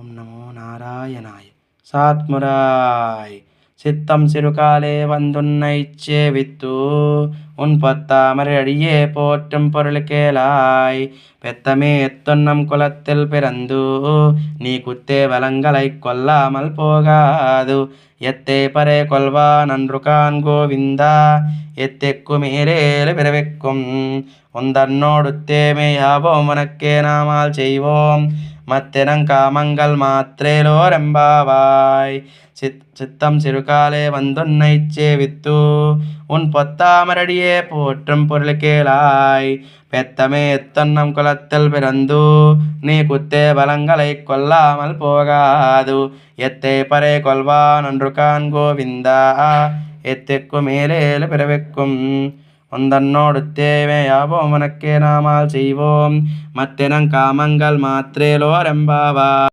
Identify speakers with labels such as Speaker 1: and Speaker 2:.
Speaker 1: ஓம் நமோ நாராயணாய. சாத்முராய் சித்தம் சிறுகாலே வந்துன்னை சேவித்து உன் பொத்தாமரை அடியே போற்றும் பொருள் கேளாய். பெத்தமே எத்தொன்னம் குலத்தில் பிறந்து நீ குத்தே வளங்களைக் கொல்லாமல் போகாது. எத்தே பரே கொல்வா நன்றுகான் கோவிந்தா எத்தெக்கு மேலேறு பிறவிக்கும் உந்தன்னோடுத்தேமே யாவோம் உனக்கே நாமால் செய்வோம் மத்தினங்காமங்கள் மாத்திரேலோரெம்பாவாய். சித்தம் சிறுகாலே வந்துன்னை சேவித்து உன் பொத்தாமரடியே போற்றும் பொருள் கேளாய். பெத்தமே எத்தொன்னம் குலத்தில் பிறந்து நீ குத்தே பலங்களைக் கொல்லாமல் போகாது. எத்தே பரே கொல்வான் ஒன்றுகான் கோவிந்தா எத்திற்கு மேலேலு பிறவிக்கும் உந்தன்னோடுத்தேமே யாவோம் உனக்கே நாமால் செய்வோம் மத்தினங்காமங்கள் மாத்திரேலோரெம்பாவாய்.